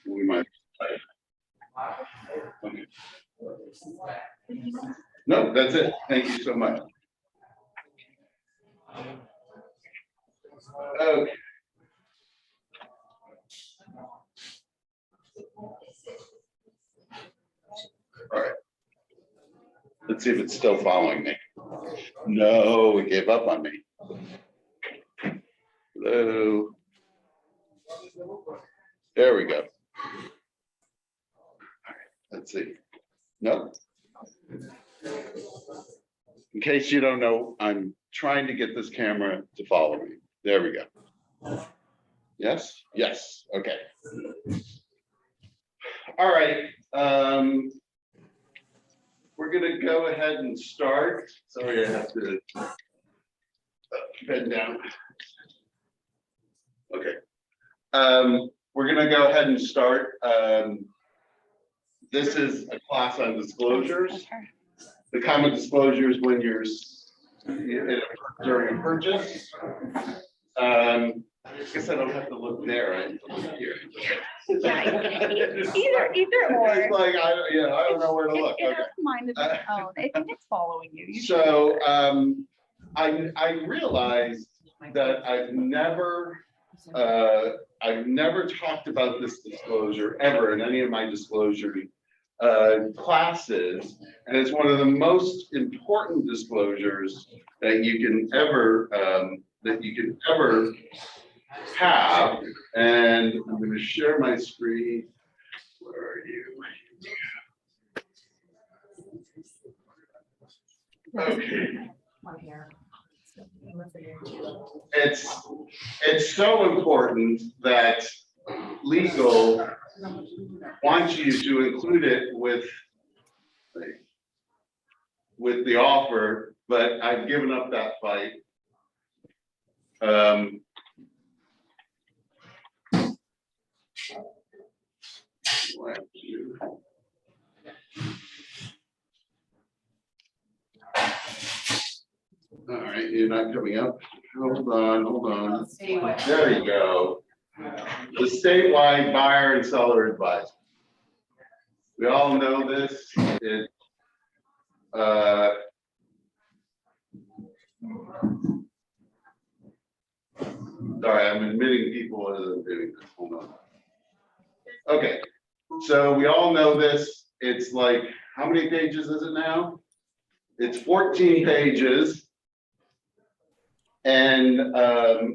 We might. Okay. No, that's it. Thank you so much. Okay. All right. Let's see if it's still following me. No, it gave up on me. Hello. There we go. All right, let's see. No. In case you don't know, I'm trying to get this camera to follow me. There we go. Yes? Yes. Okay. All right. We're going to go ahead and start. Sorry, I have to bend down. Okay. We're going to go ahead and start. This is a class on disclosures. The common disclosures when you're during a purchase. I guess I don't have to look there. I have to look here. Either or. It's like I don't know where to look. It has mind of its own. I think it's following you. So I realized that I've never talked about this disclosure ever in any of my disclosure classes, and it's one of the most important disclosures that you can ever have. And I'm going to share my screen. Where are you? Okay. It's so important that legal wants you to include it with the offer, but I've given up that fight. All right, you're not coming up. Hold on. There you go. The statewide buyer and seller advisor. We all know this. Sorry, I'm admitting people as I'm doing this. Hold on. Okay, so we all know this. It's like, how many pages is it now? It's 14 pages. And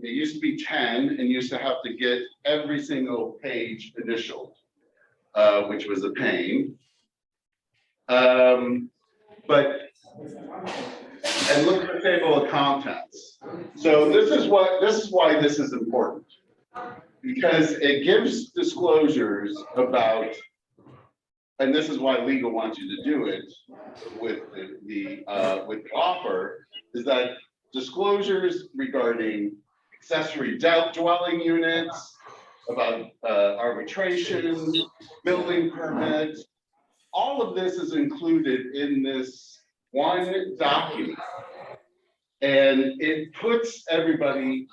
it used to be 10, and you used to have to get every single page initialed, which was a pain. And look at the table of contents. So this is why this is important, because it gives disclosures about, and this is why legal wants you to do it with the offer, is that disclosures regarding accessory dwelling units, about arbitration, building permits, all of this is included in this one document. And it puts everybody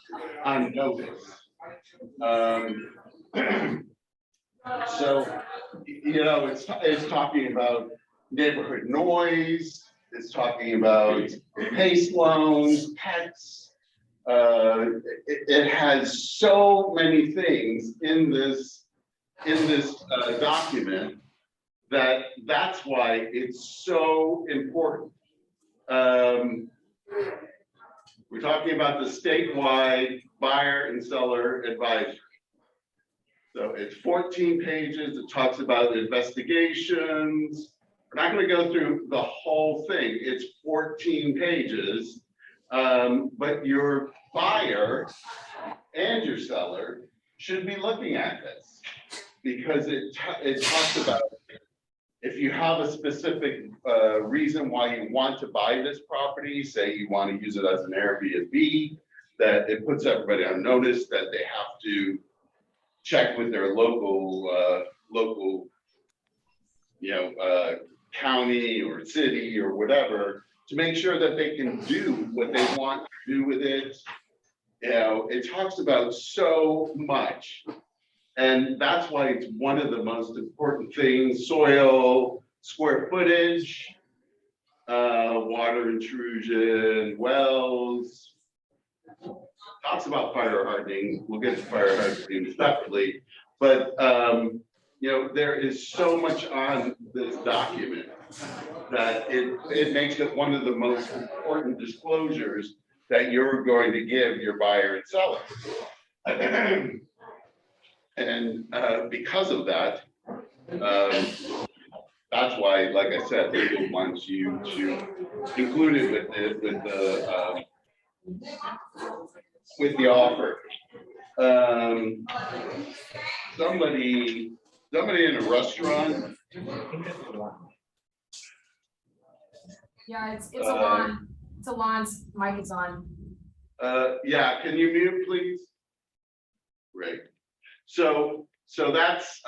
on notice. So, it's talking about neighborhood noise, it's talking about PACE loans, pets. It has so many things in this document that's why it's so important. We're talking about the statewide buyer and seller advisory. So it's 14 pages. It talks about investigations. We're not going to go through the whole thing. It's 14 pages, but your buyer and your seller should be looking at this, because it talks about if you have a specific reason why you want to buy this property, say you want to use it as an Airbnb, that it puts everybody on notice that they have to check with their local county or city or whatever to make sure that they can do what they want to do with it. It talks about so much And that's why it's one of the most important things: soil, square footage, water intrusion, wells. Talks about fire hardening. We'll get to fire hardening separately, but you know, there is so much on this document that it makes it one of the most important disclosures that you're going to give your buyer and seller. And because of that, that's why, like I said, legal wants you to include it with the offer. Somebody in a restaurant. Yeah, it's Alon. It's Alon's mic is on. Yeah, can you mute, please? Great. So that's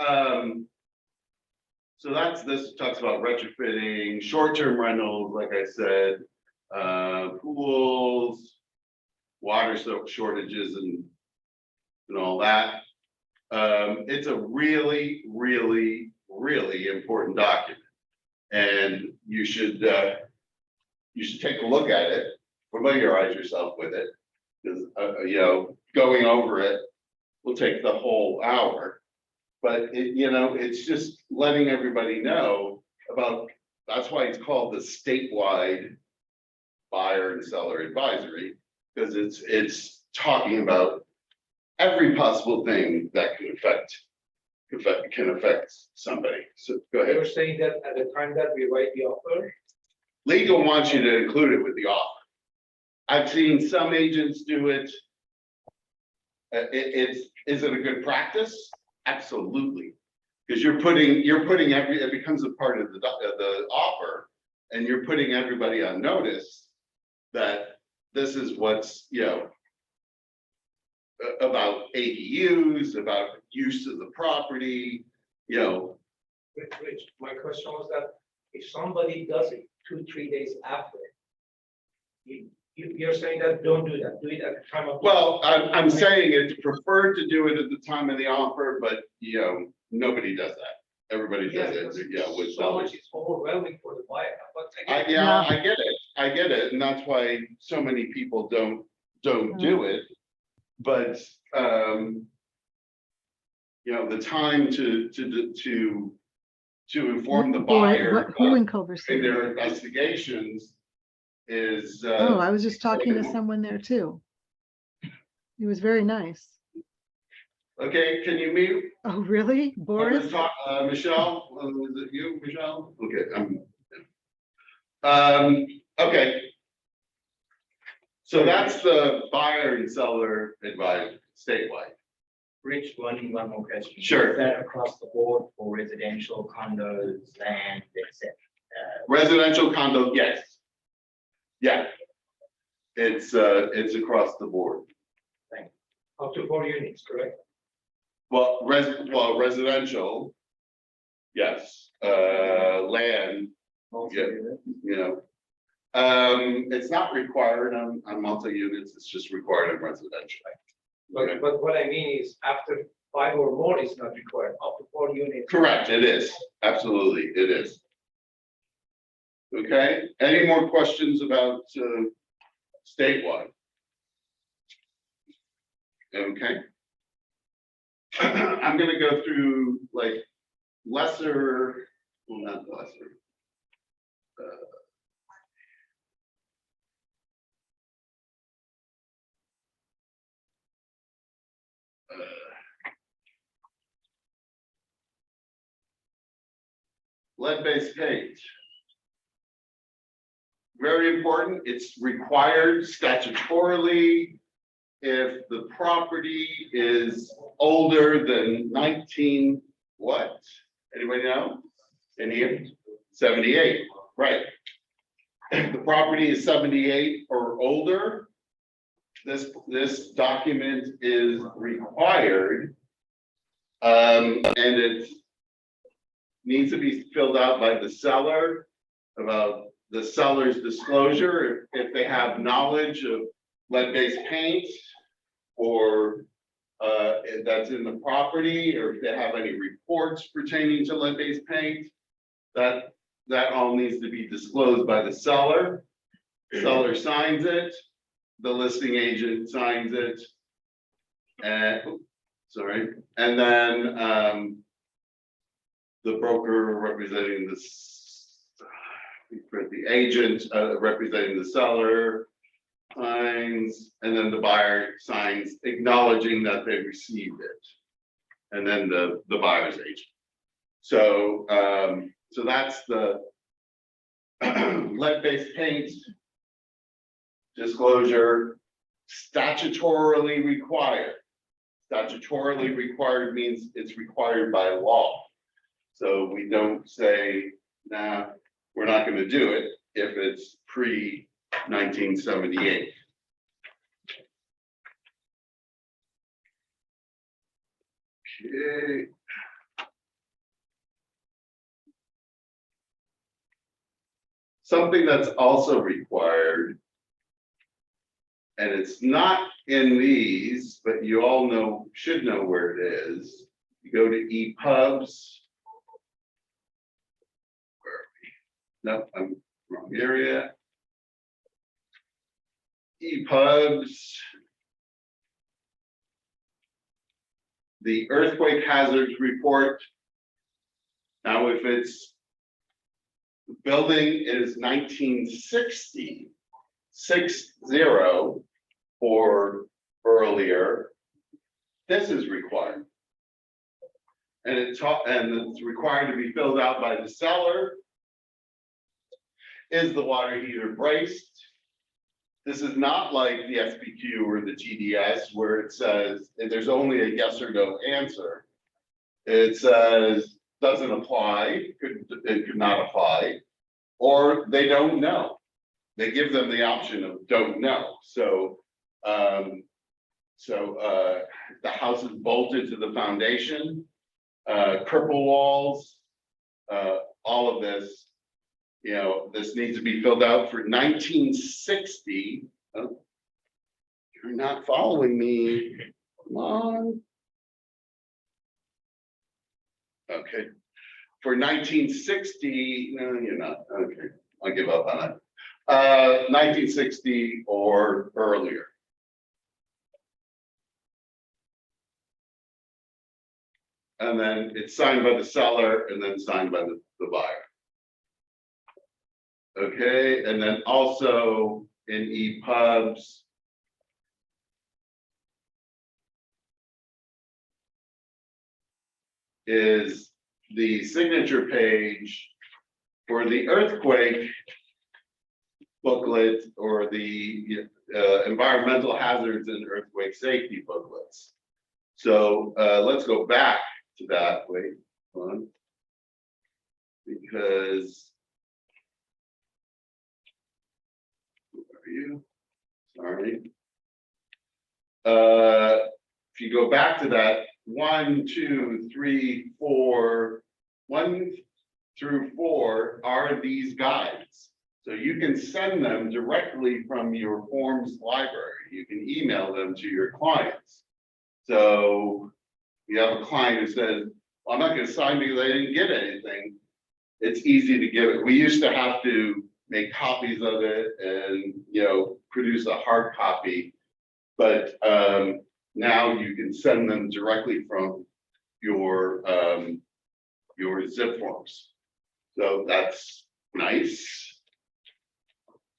this talks about retrofitting, short-term rentals, like I said, pools, water shortages and all that. It's a really, really, really important document, and you should take a look at it, familiarize yourself with it, because you know, going over it will take the whole hour. But you know, it's just letting everybody know about. That's why it's called the statewide buyer and seller advisory, because it's talking about every possible thing that can affect somebody. So go ahead. You're saying that at the time that we write the offer? Legal wants you to include it with the offer. I've seen some agents do it. Is it a good practice? Absolutely, because you're putting it becomes a part of the offer, and you're putting everybody on notice that this is what's, you know, about ADUs, about use of the property, you know. Rich, my question was that if somebody does it 2-3 days after, you're saying that don't do that, do it at the time of. Well, I'm saying it's preferred to do it at the time of the offer, but you know, nobody does that. Everybody does it, yeah, with so much is overwhelming for the buyer. But yeah, I get it, and that's why so many people don't do it. But you know, the time to inform the buyer Who in Culver in City? their investigations is Oh, I was just talking to someone there too. He was very nice. okay. Can you mute? Oh, really? Boris? Michelle, is it you, Michelle? Okay, okay. So that's the buyer and seller advisory statewide. Rich, one more question. Sure. Is that across the board for residential, condos, land, etc.? Residential condo, yes. Yeah. It's across the board. Up to 4 units, correct? Well, residential, yes. Land, Also, Yeah. you know. It's not required on multi-units, it's just required on residential. Okay. But what I mean is after 5 or more is not required, up to 4 units. Correct, it is, absolutely, it is. Okay, any more questions about statewide? Okay. I'm gonna go through like lesser, well, not lesser. Lead-based paint. Very important, it's required statutorily if the property is older than 19, what? Anybody know? In here? 78, right. If the property is 78 or older, this document is required. And it needs to be filled out by the seller about the seller's disclosure if they have knowledge of lead-based paint or that's in the property, or if they have any reports pertaining to lead-based paint, that all needs to be disclosed by the seller. Seller signs it, the listing agent signs it. And, sorry, and then, the broker representing the agent, representing the seller signs, and then the buyer signs acknowledging that they received it. And then the buyer's agent. So, so that's the lead-based paint disclosure, statutorily required. Statutorily required means it's required by law. So we don't say, nah, we're not going to do it if it's pre-1978. Okay. Something that's also required, and it's not in these, but you all know, should know where it is. You go to EPUBs. Where are we? No, I'm wrong area. EPUBs. The earthquake hazards report. Now, if it's the building is 1960, 60 or earlier, this is required. And it's required to be filled out by the seller. Is the water heater braced? This is not like the SPQ or the GDS where it says there's only a yes or no answer. It says doesn't apply, it could not apply, or they don't know. They give them the option of don't know. So, the house is bolted to the foundation, purple walls, all of this. You know, this needs to be filled out for 1960. Oh, you're not following me. Come on. Okay. For 1960, no, you're not. Okay, I'll give up on it. 1960 or earlier. And then it's signed by the seller and then signed by the buyer. Okay, and then also in EPUBs, is the signature page for the earthquake booklet or the environmental hazards and earthquake safety booklets. So let's go back to that. Wait, hold on. Because you, sorry. If you go back to that 1, 2, 3, 4, 1 through 4 are these guides. So you can send them directly from your forms library. You can email them to your clients. So you have a client who says, well, I'm not going to sign because I didn't get anything. It's easy to give it. We used to have to make copies of it and, you know, produce a hard copy, but now you can send them directly from your zip forms. So that's nice.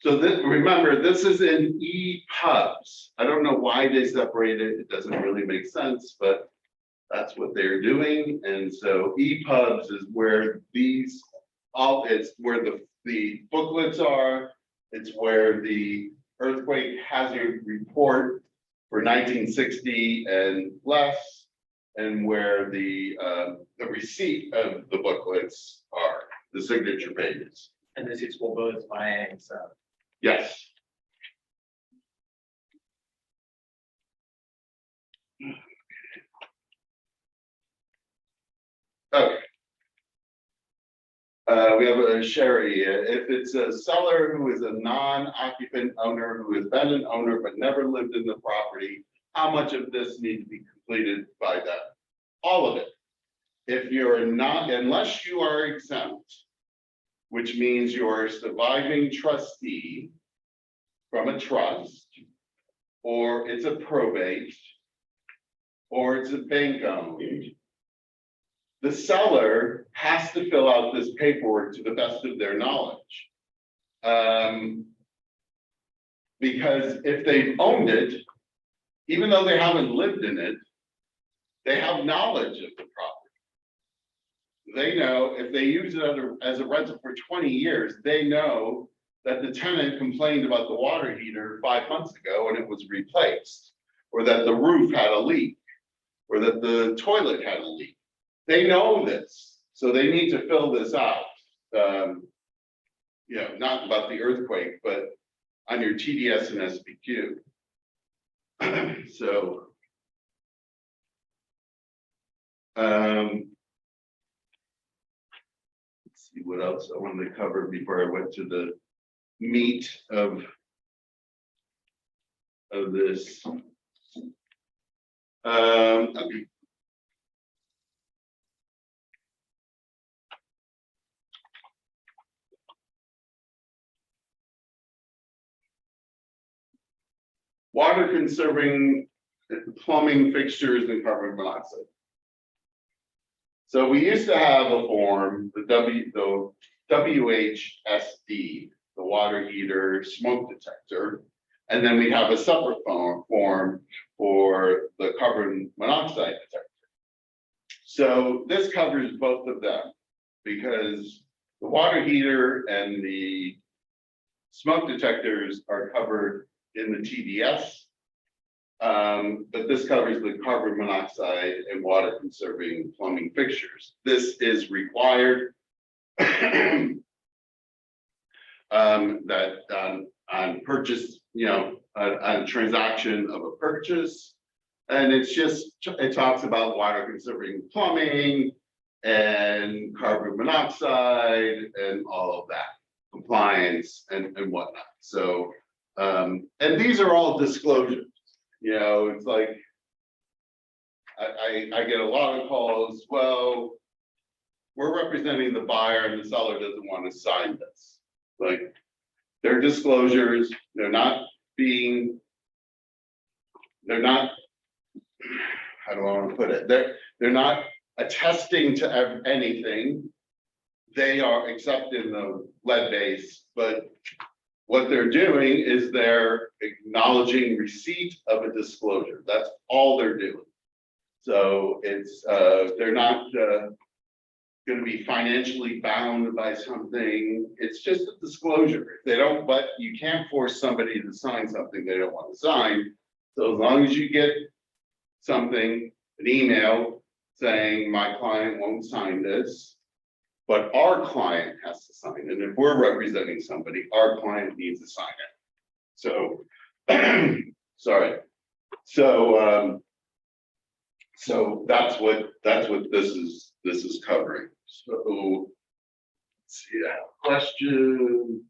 So this, remember, this is in EPUBs. I don't know why they separate it. It doesn't really make sense, but that's what they're doing. And so EPUBs is where these all, it's where the booklets are. It's where the earthquake hazard report for 1960 and less, and where the receipt of the booklets are, the signature pages. And this is for both buyer and seller. Yes. Okay. We have a Sherry. If it's a seller who is a non-occupant owner who has been an owner but never lived in the property, how much of this needs to be completed by that? All of it. If you're not, unless you are exempt, which means you're a surviving trustee from a trust, or it's a probate, or it's a bank owned, the seller has to fill out this paperwork to the best of their knowledge. Because if they've owned it, even though they haven't lived in it, they have knowledge of the property. They know if they use it as a rental for 20 years, they know that the tenant complained about the water heater 5 months ago and it was replaced, or that the roof had a leak, or that the toilet had a leak. They know this, so they need to fill this out. Not about the earthquake, but on your TDS and SPQ. So. Let's see what else I wanted to cover before I went to the meat of this. Okay. Water conserving plumbing fixtures and carbon monoxide. So we used to have a form, the WHSD, the water heater smoke detector. And then we have a separate form for the carbon monoxide detector. So this covers both of them because the water heater and the smoke detectors are covered in the TDS. But this covers the carbon monoxide and water conserving plumbing fixtures. This is required that on purchase, on transaction of a purchase. And it talks about water conserving plumbing and carbon monoxide and all of that, compliance and whatnot. So, and these are all disclosures. It's like, I get a lot of calls, well, we're representing the buyer and the seller doesn't want to sign this. Like, their disclosures, they're not, how do I want to put it? They're not attesting to anything. They are accepting the lead base, but what they're doing is they're acknowledging receipt of a disclosure. That's all they're doing. So it's they're not going to be financially bound by something. It's just a disclosure. If they don't, but you can't force somebody to sign something they don't want to sign. So as long as you get something, an email saying my client won't sign this, but our client has to sign it. And if we're representing somebody, our client needs to sign it. So, sorry. So, so that's what this is covering. So, let's see, I have a question.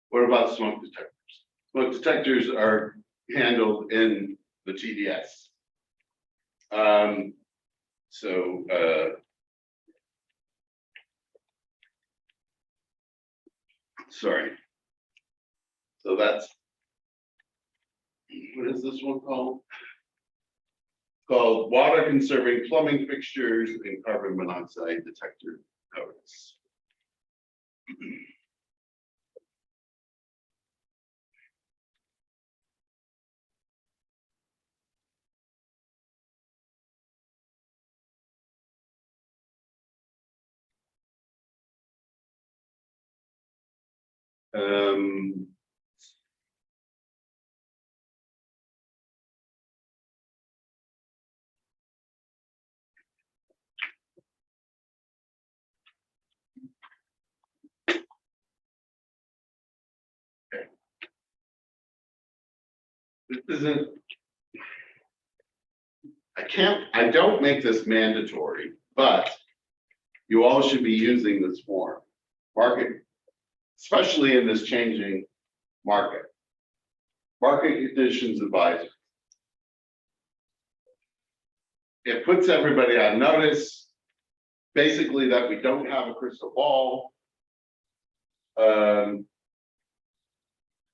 What about smoke detectors? Smoke detectors are handled in the TDS. Sorry. So that's, what is this one called? Called water conserving plumbing fixtures and carbon monoxide detector codes. This isn't, I don't make this mandatory, but you all should be using this form. Market, especially in this changing market. Market conditions advisor. It puts everybody on notice, basically that we don't have a crystal ball.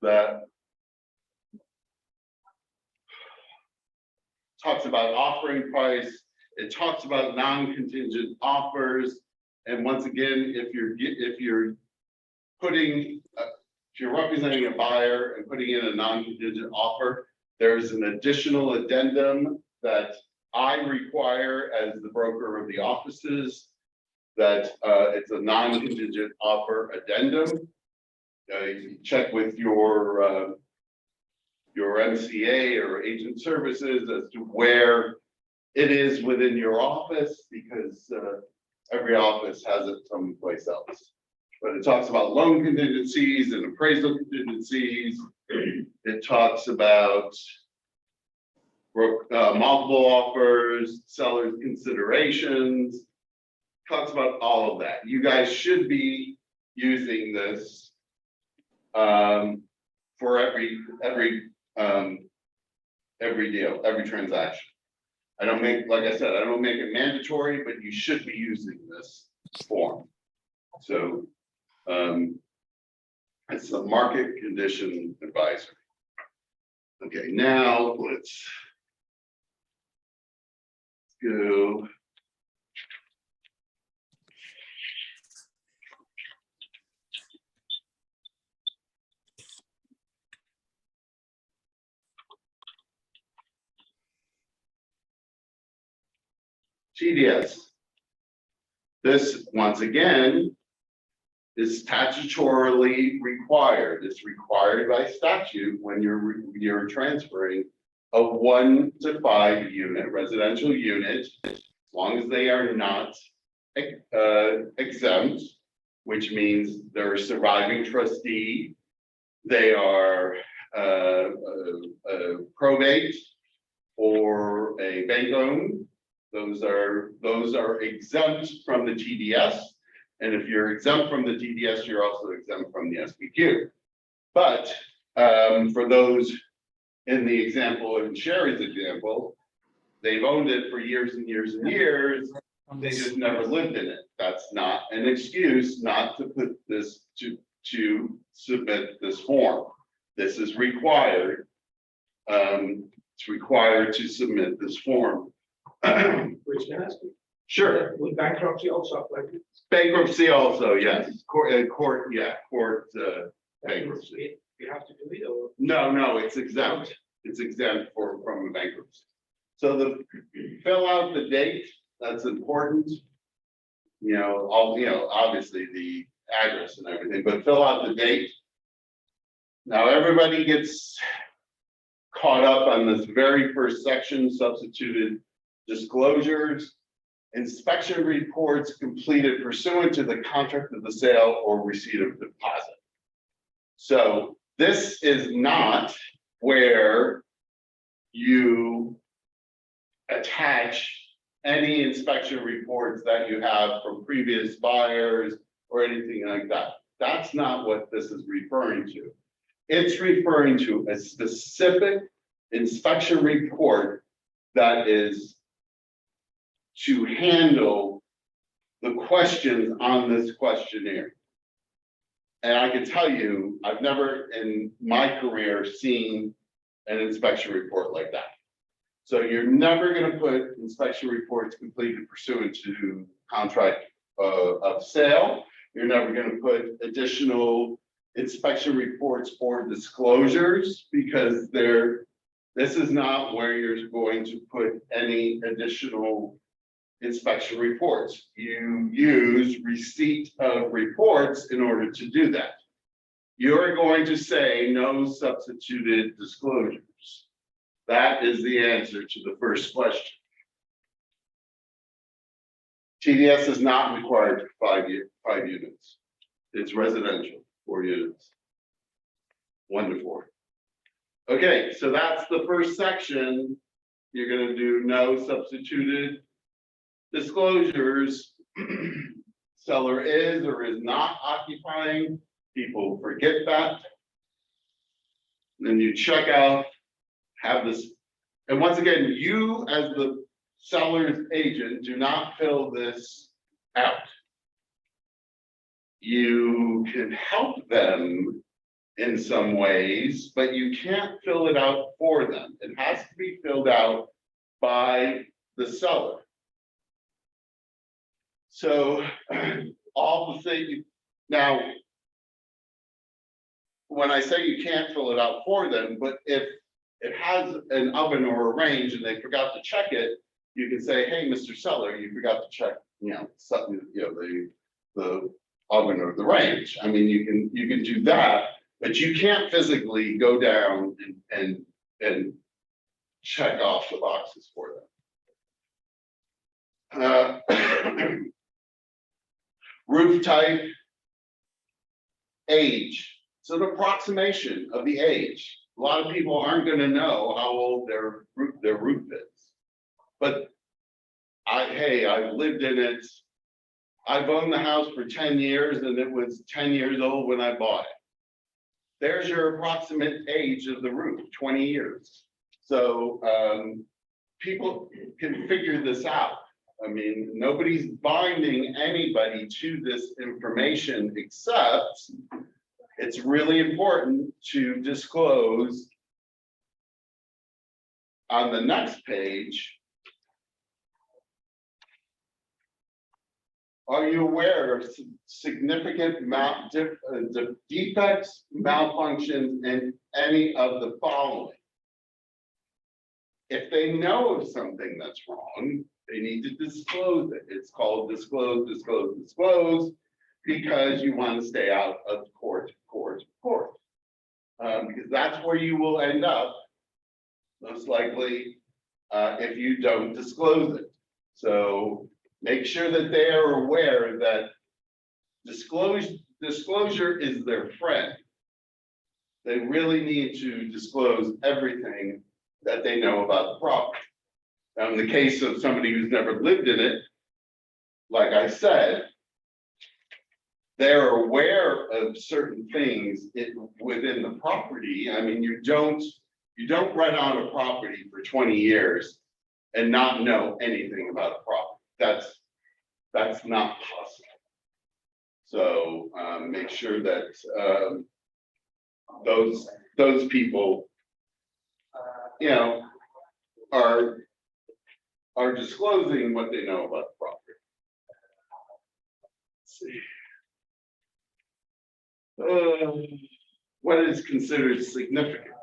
That talks about offering price, it talks about non-contingent offers. And once again, if you're representing a buyer and putting in a non-contingent offer, there's an additional addendum that I require as the broker of the offices, that it's a non-contingent offer addendum. You check with your MCA or agent services as to where it is within your office, because every office has it someplace else. But it talks about loan contingencies and appraisal contingencies. It talks about multiple offers, sellers considerations, talks about all of that. You guys should be using this for every deal, every transaction. I don't make, like I said, I don't make it mandatory, but you should be using this form. So it's a market condition advisory. Okay, now let's go. TDS. This, once again, is statutorily required. It's required by statute when you're transferring a 1 to 5 unit residential unit, as long as they are not exempt, which means they're a surviving trustee, they are probate or a bank owned. Those are exempt from the TDS. And if you're exempt from the TDS, you're also exempt from the SPQ. But for those in the example, in Sherry's example, they've owned it for years and years and years. They just never lived in it. That's not an excuse not to put this to submit this form. This is required. It's required to submit this form. Which can ask you. Sure. With bankruptcy also apply to Bankruptcy also, yes. Court, bankruptcy. You have to do it or? No, it's exempt. It's exempt from a bankruptcy. So fill out the date, that's important. Obviously the address and everything, but fill out the date. Now everybody gets caught up on this very first section, substituted disclosures. Inspection reports completed pursuant to the contract of the sale or receipt of deposit. So this is not where you attach any inspection reports that you have from previous buyers or anything like that. That's not what this is referring to. It's referring to a specific inspection report that is to handle the questions on this questionnaire. And I can tell you, I've never in my career seen an inspection report like that. So you're never going to put inspection reports completed pursuant to contract of sale. You're never going to put additional inspection reports or disclosures, because this is not where you're going to put any additional inspection reports. You use receipt of reports in order to do that. You're going to say no substituted disclosures. That is the answer to the first question. TDS is not required for 5 units. It's residential, 4 units. 1 to 4. Okay, so that's the first section. You're going to do no substituted disclosures. Seller is or is not occupying. People forget that. Then you check out, have this, and once again, you as the seller's agent, do not fill this out. You can help them in some ways, but you can't fill it out for them. It has to be filled out by the seller. So all the things, now, when I say you can't fill it out for them, but if it has an oven or a range and they forgot to check it, you can say, hey, Mr. Seller, you forgot to check, something, the oven or the range. I mean, you can do that, but you can't physically go down and check off the boxes for them. Roof type, age. It's an approximation of the age. A lot of people aren't going to know how old their roof is. But I've lived in it. I've owned the house for 10 years and it was 10 years old when I bought it. There's your approximate age of the roof, 20 years. So people can figure this out. I mean, nobody's binding anybody to this information, except it's really important to disclose on the next page. Are you aware of significant defects, malfunctions in any of the following? If they know of something that's wrong, they need to disclose it. It's called disclose, disclose, disclose, because you want to stay out of court. Because that's where you will end up, most likely, if you don't disclose it. So make sure that they are aware that disclosure is their friend. They really need to disclose everything that they know about the property. Now, in the case of somebody who's never lived in it, like I said, they're aware of certain things within the property. I mean, you don't rent out a property for 20 years and not know anything about the property. That's not possible. So make sure that those people, are disclosing what they know about the property. Let's see. What is considered significant?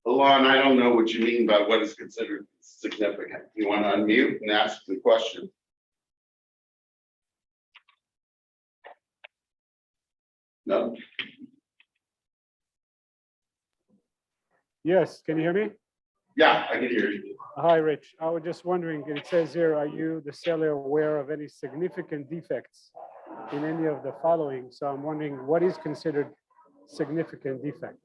Alon, I don't know what you mean by what is considered significant. You want to unmute and ask the question? No? Yes, can you hear me? Yeah, I can hear you. Hi, Rich. I was just wondering, it says here, are you, the seller, aware of any significant defects in any of the following? So I'm wondering, what is considered significant defect?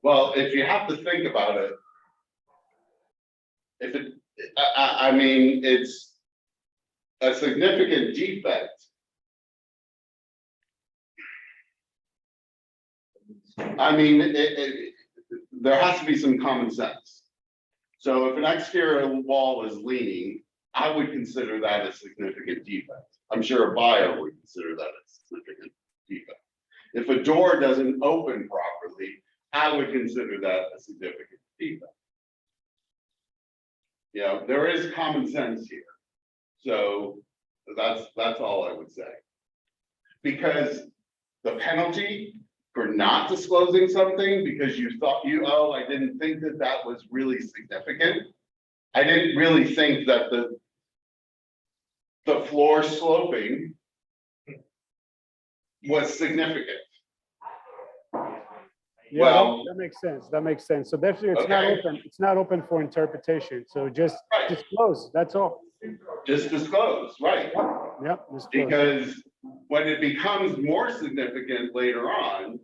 Well, if you have to think about it, I mean, it's a significant defect. I mean, there has to be some common sense. So if an exterior wall is leaning, I would consider that a significant defect. I'm sure a buyer would consider that a significant defect. If a door doesn't open properly, I would consider that a significant defect. There is common sense here. So that's all I would say. Because the penalty for not disclosing something because you thought I didn't think that was really significant. I didn't really think that the floor sloping was significant. Yeah, Well, that makes sense. That makes sense. So definitely it's not okay. open. It's not open for interpretation. So just Right. disclose. That's all. Just disclose, right? Yep. Disclose. Because when it becomes more significant later on,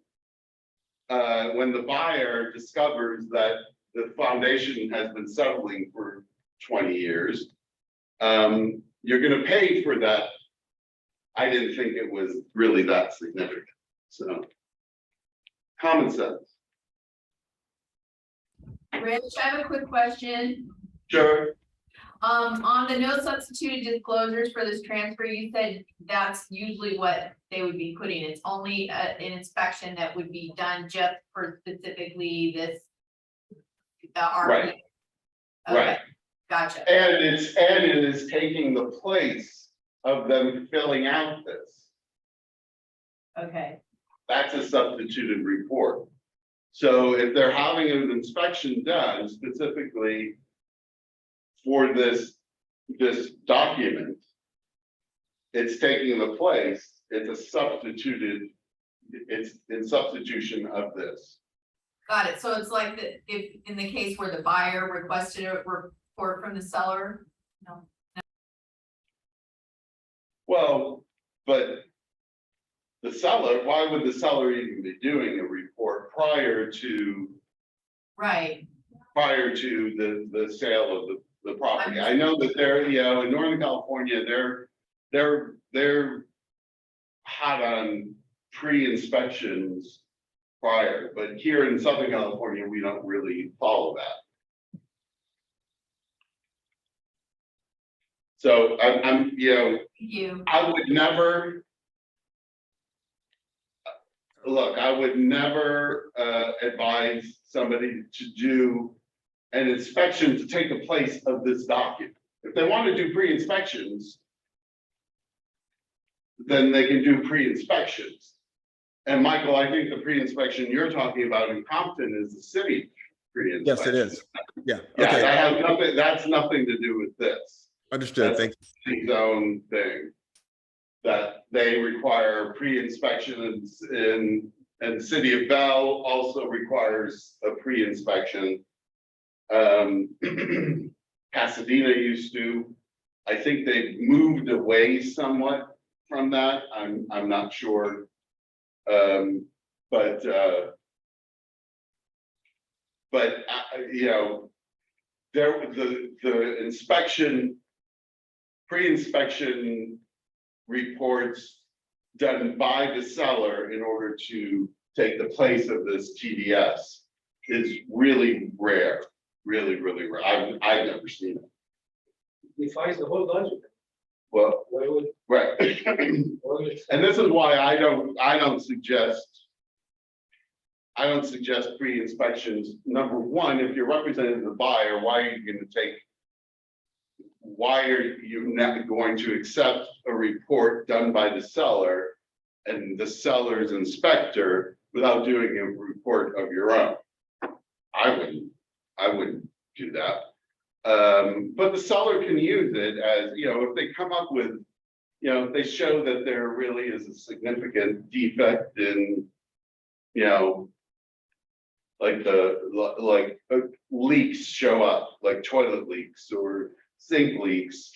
when the buyer discovers that the foundation has been settling for 20 years, you're going to pay for that. I didn't think it was really that significant. So, common sense. Rich, I have a quick question. Sure. On the no substituted disclosures for this transfer, you said that's usually what they would be putting. It's only an inspection that would be done just for specifically this. RV. Right. Okay, Right. gotcha. And it is taking the place of them filling out this. Okay, That's a substituted report. So if they're having an inspection done specifically for this document, it's taking the place, it's a substituted, it's in substitution of this. got it. So it's like if in the case where the buyer requested a report from the seller? No. Well, but the seller, why would the seller even be doing a report prior to Right, the sale of the property? I know that they're, you know, in Northern California, they're hot on pre-inspections prior, but here in Southern California, we don't really follow that. So I'm, you know, thank you. I would never. Look, I would never advise somebody to do an inspection to take the place of this document. If they want to do pre-inspections, then they can do pre-inspections. And Michael, I think the pre-inspection you're talking about in Compton is the city pre-inspection. Yes, it is. Yeah, Yeah, okay, that has nothing, that's nothing to do with this. understood, That's thank you. city's own thing. That they require pre-inspection and the city of Bell also requires a pre-inspection. Pasadena used to, I think they've moved away somewhat from that, I'm not sure. But you know, the inspection, pre-inspection reports done by the seller in order to take the place of this TDS is really rare, really rare. I've never seen it. Defines the whole budget. Well, Why would, right. why would? And this is why I don't suggest pre-inspections. Number one, if you're representing the buyer, why are you not going to accept a report done by the seller and the seller's inspector without doing a report of your own? I wouldn't do that. But the seller can use it as, you know, if they come up with, you know, if they show that there really is a significant defect in, you know, like leaks show up, like toilet leaks or sink leaks,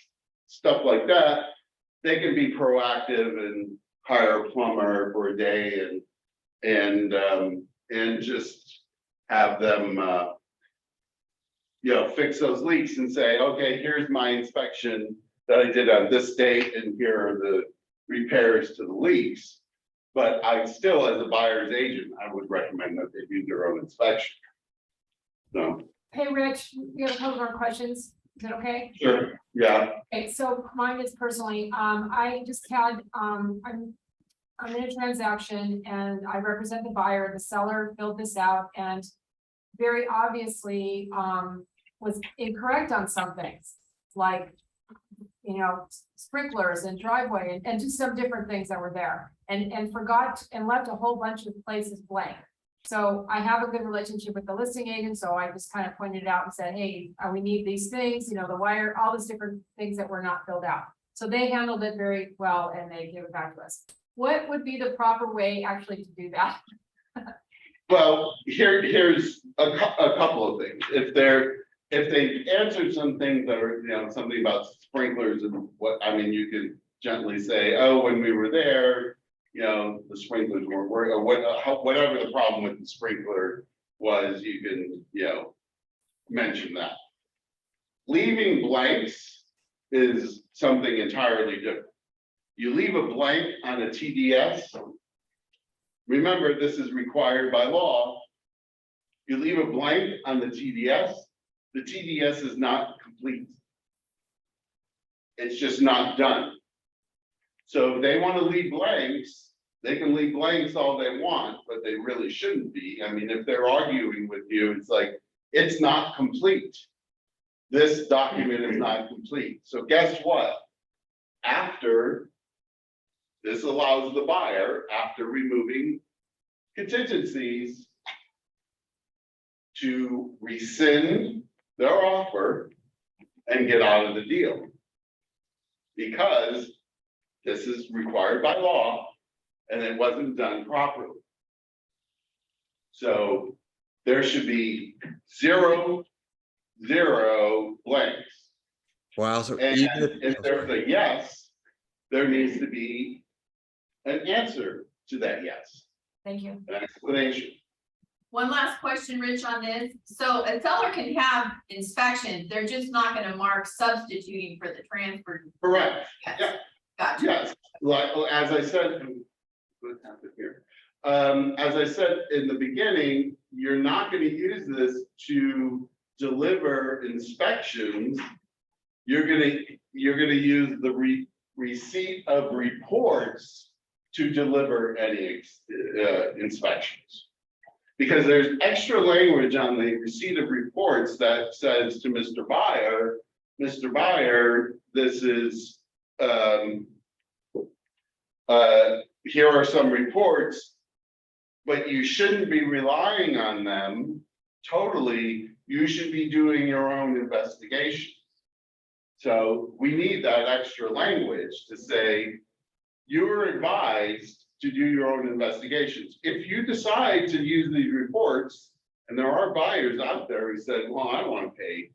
stuff like that, they can be proactive and hire a plumber for a day and just have them, you know, fix those leaks and say, okay, here's my inspection that I did on this date, and here are the repairs to the leaks. But I still, as a buyer's agent, I would recommend that they do their own inspection. So, Hey, Rich, we have a couple more questions. Is that okay? sure, yeah, Okay, so mine is personally, I just had, I'm in a transaction and I represent the buyer, the seller filled this out and very obviously, was incorrect on some things, like, you know, sprinklers and driveway and just some different things that were there and forgot and left a whole bunch of places blank. So I have a good relationship with the listing agent, so I just kind of pointed it out and said, hey, we need these things, you know, the wire, all these different things that were not filled out. So they handled it very well and they gave it back to us. What would be the proper way actually to do that? well, here's a couple of things. If they answered some things that are, you know, something about sprinklers and what, I mean, you could gently say, oh, when we were there, you know, the sprinklers weren't working, or whatever the problem with the sprinkler was, you can, you know, mention that. Leaving blanks is something entirely different. You leave a blank on a TDS, remember, this is required by law. You leave a blank on the TDS is not complete. It's just not done. So if they want to leave blanks, they can leave blanks all they want, but they really shouldn't be. I mean, if they're arguing with you, it's like, it's not complete. This document is not complete. So guess what? After, this allows the buyer, after removing contingencies, to rescind their offer and get out of the deal. Because this is required by law and it wasn't done properly. So there should be zero blanks. Wow, so And even if there's a yes, there needs to be an answer to that yes, Thank you. an explanation. One last question, Rich, on this. So a seller can have inspections, they're just not gonna mark substituting for the transfer. Correct. Yes. Yeah. Gotcha. Yes, like, as I said, what happened here? As I said in the beginning, you're not gonna use this to deliver inspections. You're gonna use the receipt of reports to deliver any inspections. Because there's extra language on the receipt of reports that says to Mr. Buyer, this is, here are some reports, but you shouldn't be relying on them totally. You should be doing your own investigation. So we need that extra language to say, you're advised to do your own investigations. If you decide to use these reports, and there are buyers out there who said, well, I don't want to pay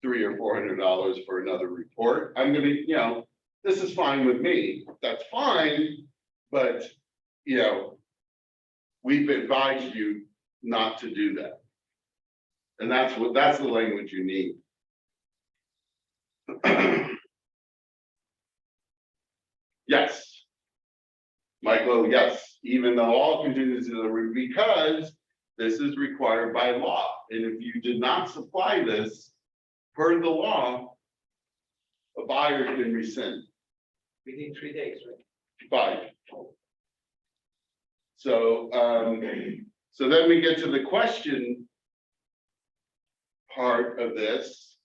$300 or $400 for another report. I'm gonna, this is fine with me. That's fine, but we've advised you not to do that. And that's the language you need. Yes. Michael, yes, even though all contingencies are, because this is required by law. And if you did not supply this per the law, a buyer can rescind. Within 3 days, right? 5. So, so then we get to the question part of this.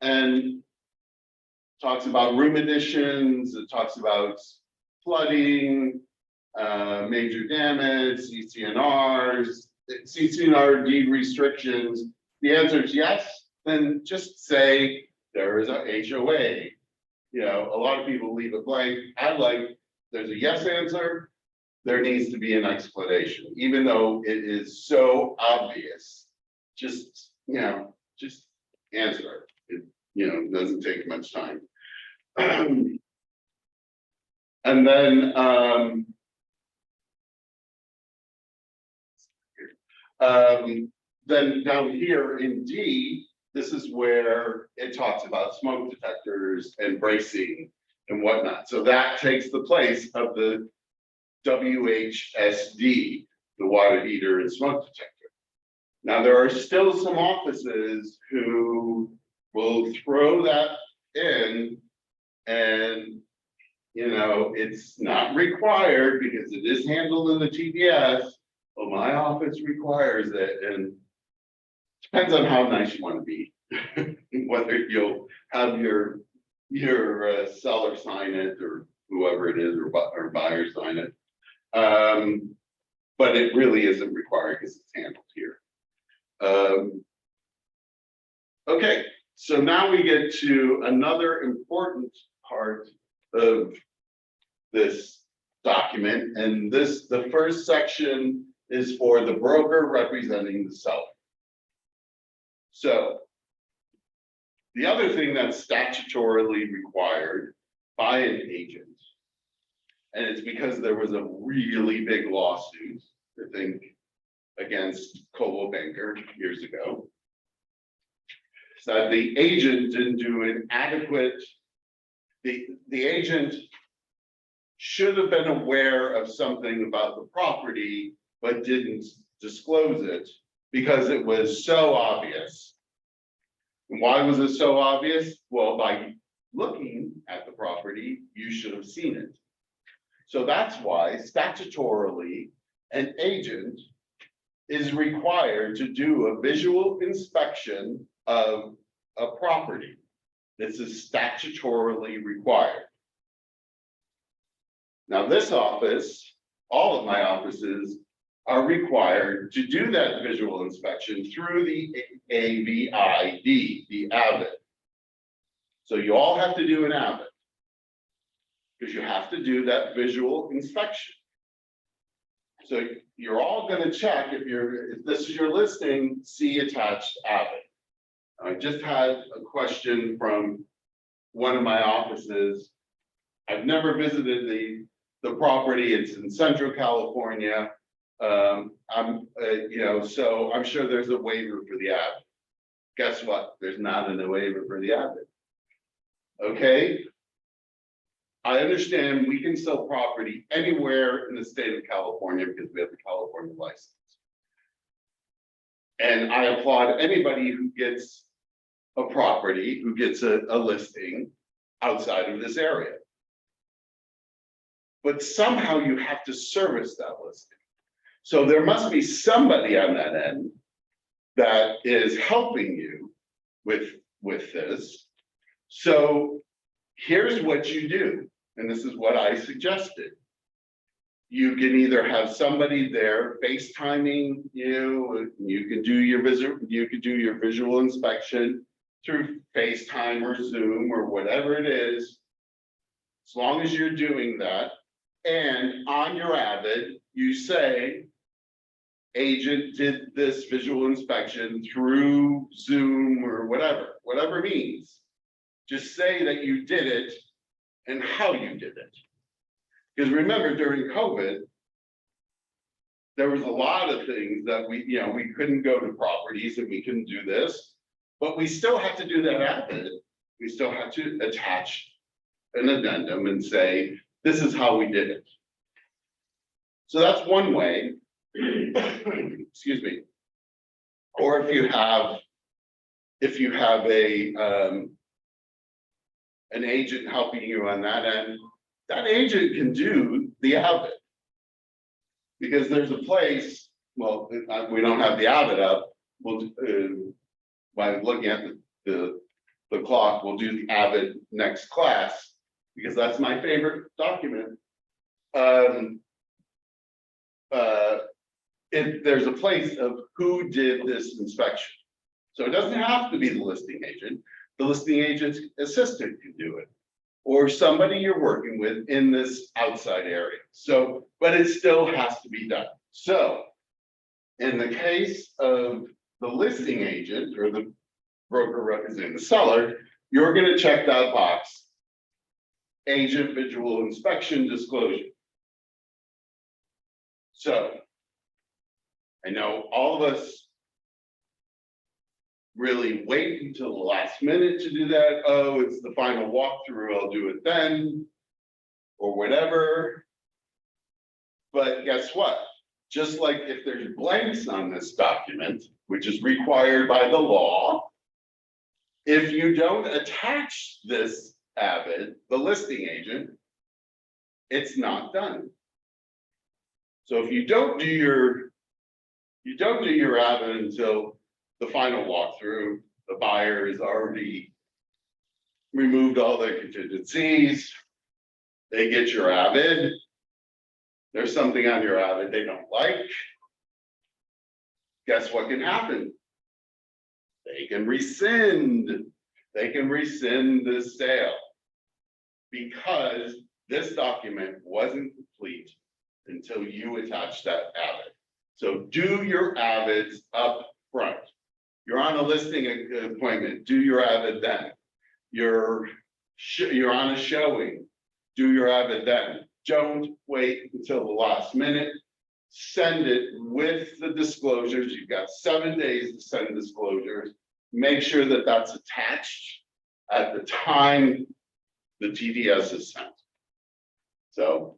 And talks about room additions, it talks about flooding, major damage, CCNR deed restrictions. The answer is yes, then just say there is a HOA. A lot of people leave it blank. There's a yes answer, there needs to be an explanation, even though it is so obvious. Just answer it. It doesn't take much time. And then down here in D, this is where it talks about smoke detectors and bracing and whatnot. So that takes the place of the WHSD, the water heater and smoke detector. Now, there are still some offices who will throw that in, and it's not required because it is handled in the TDS. Well, my office requires it, and depends on how nice you want to be, whether you'll have your seller sign it or whoever it is, or buyer sign it. But it really isn't required because it's handled here. Okay, so now we get to another important part of this document, and the first section is for the broker representing the seller. So the other thing that's statutorily required by an agent, and it's because there was a really big lawsuit, I think, against Coldwell Banker years ago, that the agent didn't do an adequate, the agent should have been aware of something about the property, but didn't disclose it because it was so obvious. And why was it so obvious? Well, by looking at the property, you should have seen it. So that's why statutorily, an agent is required to do a visual inspection of a property. This is statutorily required. Now, this office, all of my offices are required to do that visual inspection through the AVID, the AVID. So you all have to do an AVID because you have to do that visual inspection. So you're all going to check if this is your listing, see attached AVID. I just had a question from one of my offices. I've never visited the property. It's in Central California. So I'm sure there's a waiver for the AVID. Guess what? There's not a waiver for the AVID. Okay. I understand we can sell property anywhere in the state of California because we have the California license. And I applaud anybody who gets a property, who gets a listing outside of this area. But somehow you have to service that listing. So there must be somebody on that end that is helping you with this. So here's what you do, and this is what I suggested. You can either have somebody there FaceTiming you. You can do your visual inspection through FaceTime or Zoom or whatever it is. As long as you're doing that, and on your AVID, you say, agent did this visual inspection through Zoom or whatever means. Just say that you did it and how you did it. Because remember, during COVID, there was a lot of things that we couldn't go to properties and we couldn't do this, but we still have to do that AVID. We still have to attach an addendum and say, this is how we did it. So that's one way. Excuse me. Or if you have an agent helping you on that end, that agent can do the AVID. Because there's a place, well, we don't have the AVID up. We'll by looking at the clock, we'll do the AVID next class because that's my favorite document. There's a place of who did this inspection. So it doesn't have to be the listing agent. The listing agent's assistant can do it, or somebody you're working with in this outside area. So, but it still has to be done. So in the case of the listing agent or the broker representing the seller, you're going to check that box, agent visual inspection disclosure. So I know all of us really wait until the last minute to do that. Oh, it's the final walkthrough, I'll do it then, or whatever. But guess what? Just like if there's blanks on this document, which is required by the law, if you don't attach this AVID, the listing agent, it's not done. So if you don't do your AVID until the final walkthrough, the buyer has already removed all their contingencies. They get your AVID. There's something on your AVID they don't like. Guess what can happen? They can rescind. They can rescind the sale because this document wasn't complete until you attach that AVID. So do your AVIDs up front. You're on a listing appointment, do your AVID then. You're on a showing, do your AVID then. Don't wait until the last minute. Send it with the disclosures. You've got 7 days to send disclosures. Make sure that that's attached at the time the TDS is sent. So.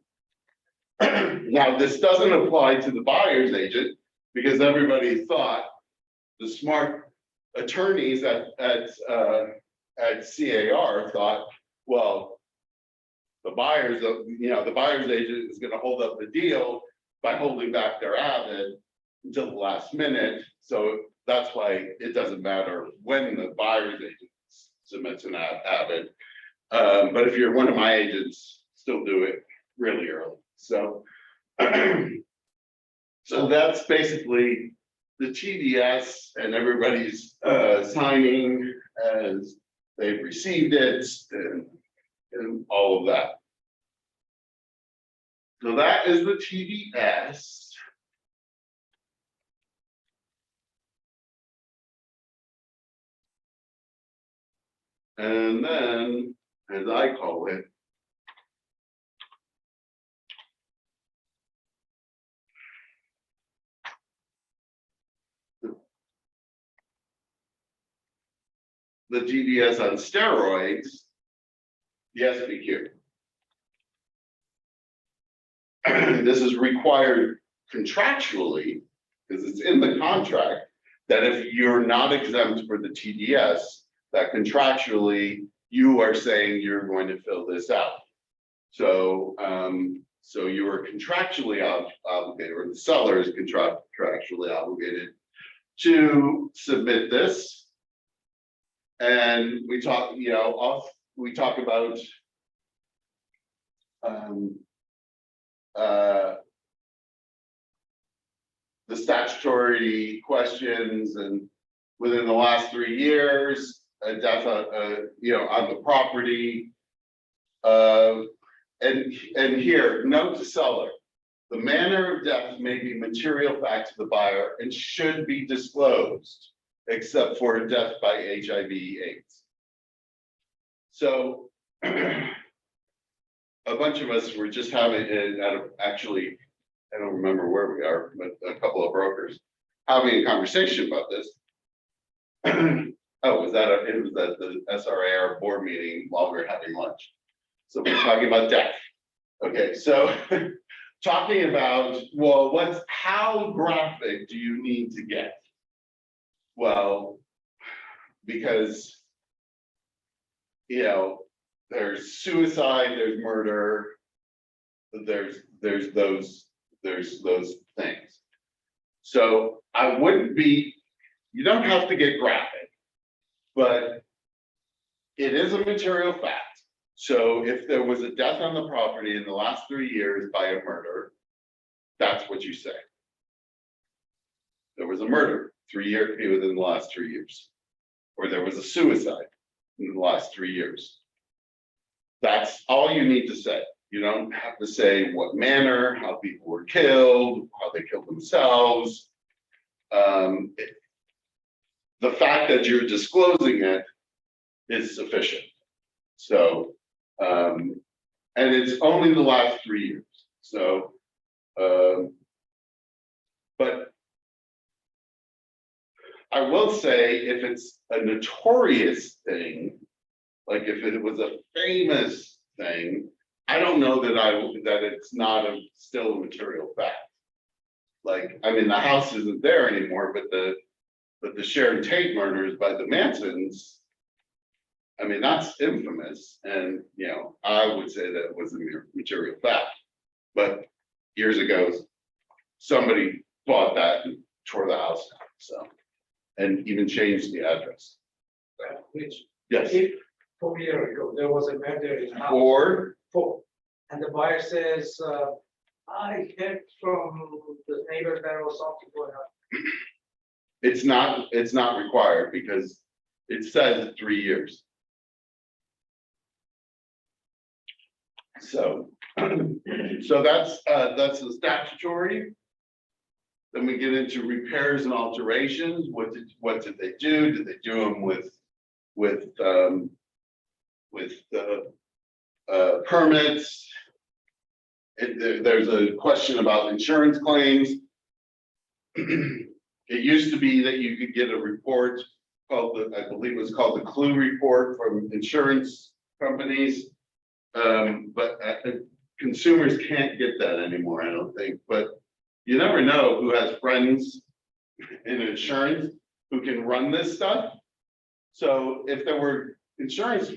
Now, this doesn't apply to the buyer's agent, because everybody thought, the smart attorneys at CAR thought, well, the buyer's agent is gonna hold up the deal by holding back their avid until the last minute. So that's why it doesn't matter when the buyer's agent submits an avid. But if you're one of my agents, still do it really early. So, so that's basically the TDS, and everybody's signing as they've received it and all of that. So that is the TDS. And then, as I call it, the GDS on steroids, the SPQ. This is required contractually, because it's in the contract, that if you're not exempt for the TDS, that contractually you are saying you're going to fill this out. So, so you are contractually obligated, or the seller is contractually obligated to submit this. And we talk, we talk about the statutory questions, and within the last 3 years, a death, on the property. And here, note to seller, the manner of death may be material fact to the buyer and should be disclosed, except for a death by HIV/AIDS. So a bunch of us were just having it actually, I don't remember where we are, but a couple of brokers having a conversation about this. Oh, it was at the SRAR board meeting while we were having lunch. So we're talking about death. Okay, so talking about, well, how graphic do you need to get? Well, because, there's suicide, there's murder, there's those things. So I wouldn't be, you don't have to get graphic, but it is a material fact. So if there was a death on the property in the last 3 years by a murder, that's what you say. There was a murder 3 years within the last 3 years, or there was a suicide in the last 3 years. That's all you need to say. You don't have to say what manner, how people were killed, how they killed themselves. The fact that you're disclosing it is sufficient. So, and it's only the last 3 years. So, but I will say, if it's a notorious thing, like if it was a famous thing, I don't know that it's not still a material fact. Like, I mean, the house isn't there anymore, but the Sharon Tate murders by the Mansons, I mean, that's infamous. And, I would say that it was a material fact. But years ago, somebody bought that and tore the house down, so, and even changed the address. Which, Yes. if 4 years ago, there was a murder in the house. Or, And the buyer says, I heard from the neighbor there was something going on. it's not required, because it says 3 years. So, so that's the statutory. Then we get into repairs and alterations. What did they do? Did they do them with permits? There's a question about insurance claims. It used to be that you could get a report called I believe it was called the Clue report from insurance companies. But consumers can't get that anymore, I don't think, but you never know who has friends in insurance who can run this stuff. So if there were insurance,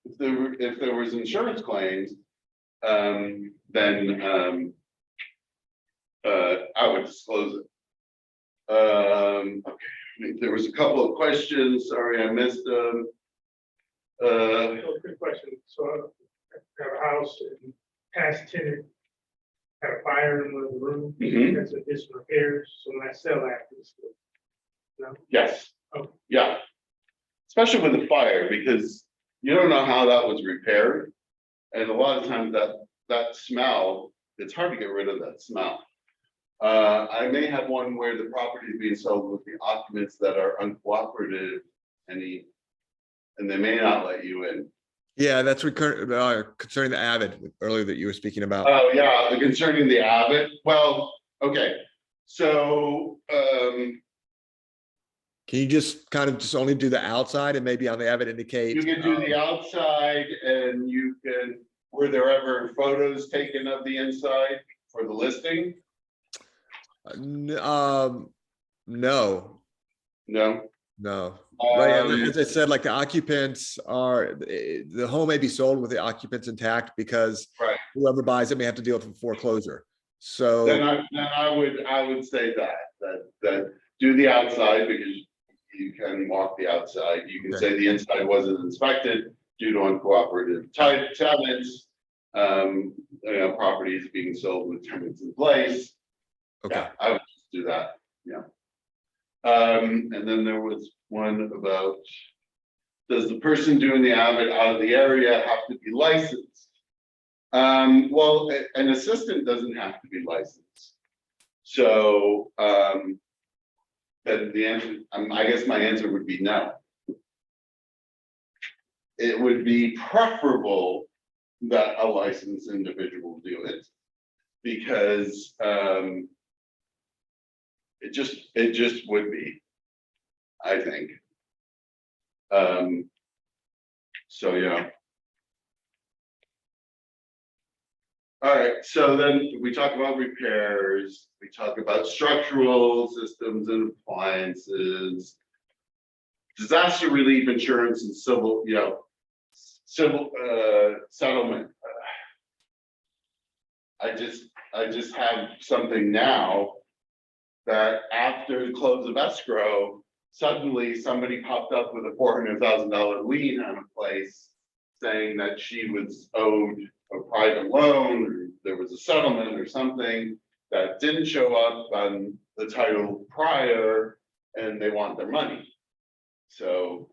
if there was insurance claims, then I would disclose it. Okay, there was a couple of questions, sorry, I missed them. Good question. So I have a house and past tenant had a fire in one of the rooms. Mhm. That's additional repairs. So when I sell that, it's no. Yes, Okay. yeah. Especially with the fire, because you don't know how that was repaired. And a lot of times that smell, it's hard to get rid of that smell. I may have one where the property is being sold with the occupants that are uncooperative and they may not let you in. Yeah, that's concerning the Avid earlier that you were speaking about. Oh, yeah, concerning the Avid, well, okay, so, Can you just kind of just only do the outside and maybe on the Avid indicate? you can do the outside and you can, were there ever photos taken of the inside for the listing? No, No. no. Right, Um, as I said, like the occupants are, the home may be sold with the occupants intact because Right. whoever buys it may have to deal with foreclosure. So, Then I would say that do the outside because you can walk the outside. You can Okay. say the inside wasn't inspected due to uncooperative tenants. Properties being sold with tenants in place. okay. Yeah, I would just do that, yeah. And then there was one about, does the person doing the Avid out of the area have to be licensed? Well, an assistant doesn't have to be licensed. So, then the answer, I guess my answer would be no. It would be preferable that a licensed individual do it. Because, it just would be, I think. So, yeah. All right, so then we talk about repairs, we talk about structural systems and appliances. Disaster relief insurance and civil, civil settlement. I just have something now that after the close of escrow, suddenly somebody popped up with a $400,000 lien on a place saying that she was owed a private loan, or there was a settlement or something that didn't show up on the title prior, and they want their money. So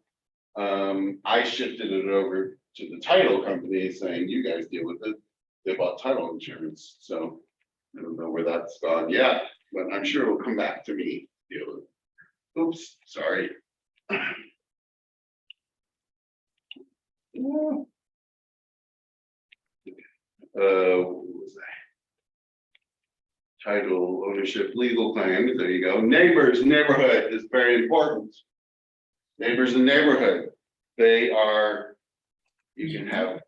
I shifted it over to the title company saying, you guys deal with it. They bought title insurance, so I don't know where that's gone yet, but I'm sure it'll come back to me. Deal with it. Oops, sorry. What was that? Title, ownership, legal claims, there you go. Neighbors, neighborhood is very important. Neighbors and neighborhood, they are, you can have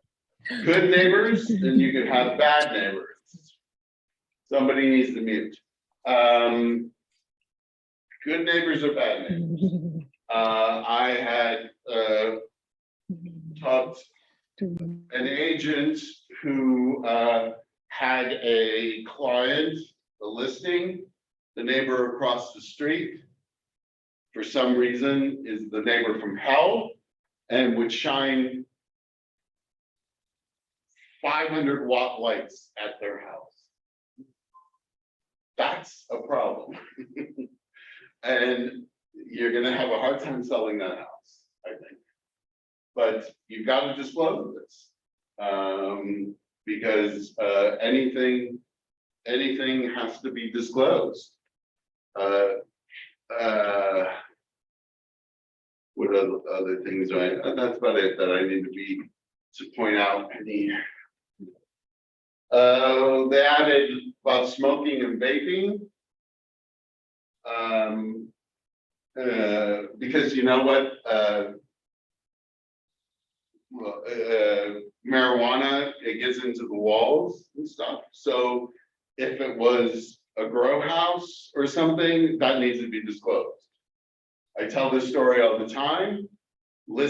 good neighbors and you can have bad neighbors. Somebody needs to mute. Good neighbors or bad neighbors? I had talked an agent who had a client, a listing, the neighbor across the street, for some reason, is the neighbor from hell and would shine 500-watt lights at their house. That's a problem. And you're gonna have a hard time selling that house, I think. But you've got to disclose this. Because anything has to be disclosed. What other things do I, that's about it that I need to point out. They added about smoking and vaping. Because you know what, marijuana, it gets into the walls and stuff. So if it was a grow house or something, that needs to be disclosed. I tell this story all the time. My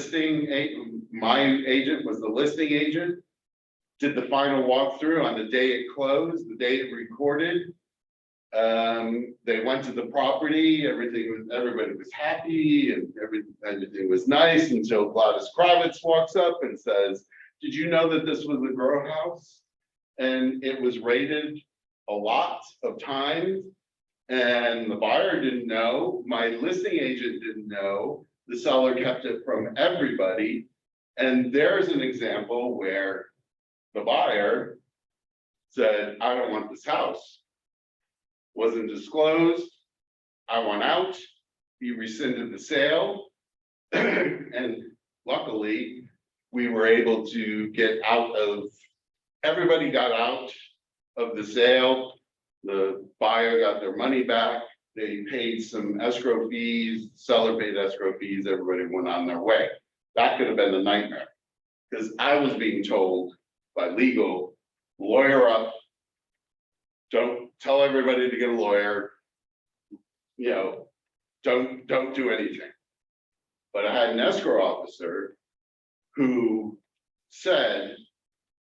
agent was the listing agent, did the final walkthrough on the day it closed, the day it recorded. They went to the property, everybody was happy and everything was nice until Gladys Kravitz walks up and says, did you know that this was a grow house? And it was rated a lot of times. And the buyer didn't know, my listing agent didn't know, the seller kept it from everybody. And there's an example where the buyer said, I don't want this house. Wasn't disclosed. I want out. He rescinded the sale. And luckily, we were able to get out of, everybody got out of the sale. The buyer got their money back. They paid some escrow fees, seller paid escrow fees, everybody went on their way. That could have been a nightmare. Because I was being told by legal, lawyer up, don't tell everybody to get a lawyer, you know, don't do anything. But I had an escrow officer who said,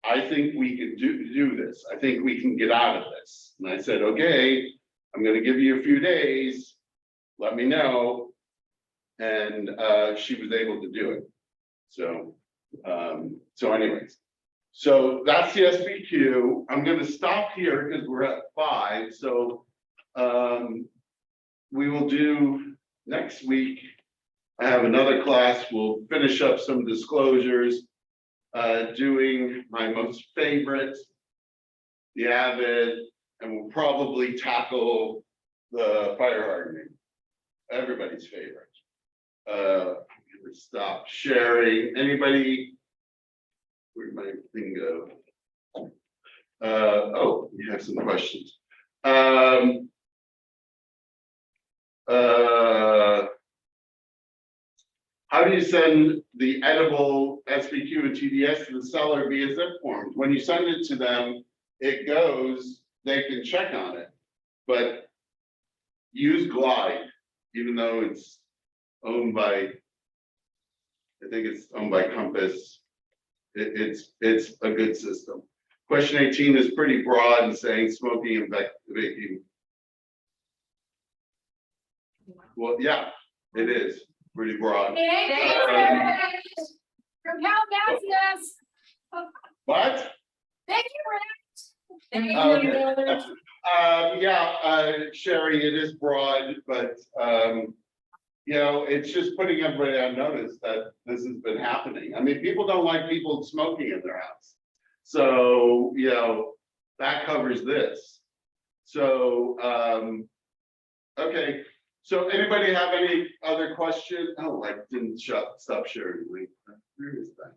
I think we can do this. I think we can get out of this. And I said, okay, I'm gonna give you a few days, let me know. And she was able to do it. So, anyways, so that's the SBQ. I'm gonna stop here because we're at 5. So we will do next week. I have another class. We'll finish up some disclosures, doing my most favorite, the Avid, and we'll probably tackle the fire hardening, everybody's favorite. Stop sharing. Anybody? Where'd my thing go? Oh, you have some questions. How do you send the edible SBQ and TDS to the seller via zip forms? When you send it to them, it goes, they can check on it. But use Glide, even though it's owned by, I think it's owned by Compass. It's a good system. Question 18 is pretty broad and saying smoking and vaping. Well, yeah, it is pretty broad. From Calabasas. What? Thank you, Rick. Thank Okay. you. Yeah, Sherry, it is broad, but you know, it's just putting everybody on notice that this has been happening. I mean, people don't like people smoking in their house. So, you know, that covers this. So, okay. So anybody have any other question? Oh, I didn't stop sharing. Where is that?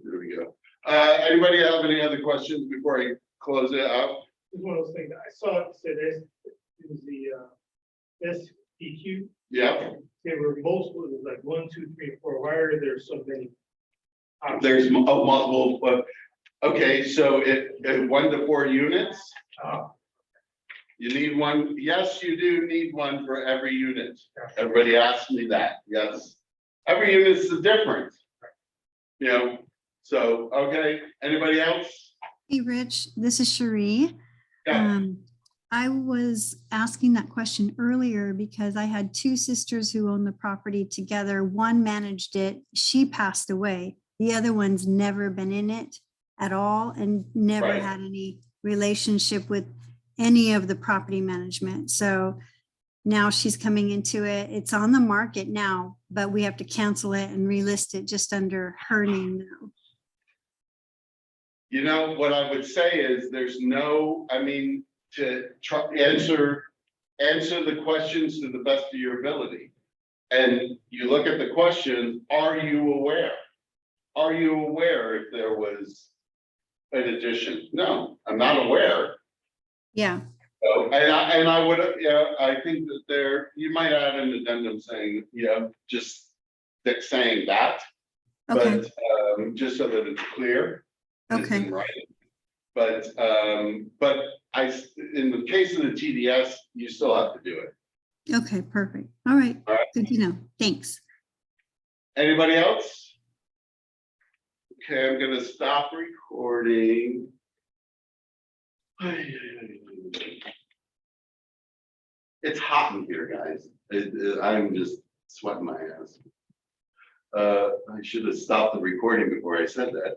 There we go. Anybody have any other questions before I close it out? It's one of those things, I saw it said it was the SPQ. Yeah. There were multiple, it was like 1, 2, 3, 4. Why are there so many options? There's multiple, but okay, so it 1 to 4 units. You need one. Yes, you do need one for every unit. Everybody asks me that. Yes, every unit is different. You know, so okay. Anybody else? Hey, Rich, this is Cherie. Yeah. I was asking that question earlier because I had 2 sisters who own the property together. One managed it. She passed away. The other one's never been in it at all and never Right. had any relationship with any of the property management. So now she's coming into it. It's on the market now, but we have to cancel it and relist it just under her name now. You know, what I would say is there's no, I mean, to try answer the questions to the best of your ability. And you look at the question, are you aware? Are you aware if there was an addition? No, I'm not aware. Yeah. So, and I would, yeah, I think that there, you might add an addendum saying, you know, just that saying that, Okay, but, just so that it's clear. it's in okay, writing. But in the case of the TDS, you still have to do it. okay, perfect. All right, All right. good to know. Thanks. Anybody else? Okay, I'm gonna stop recording. It's hot in here, guys. I'm just sweating my ass. I should have stopped the recording before I said that.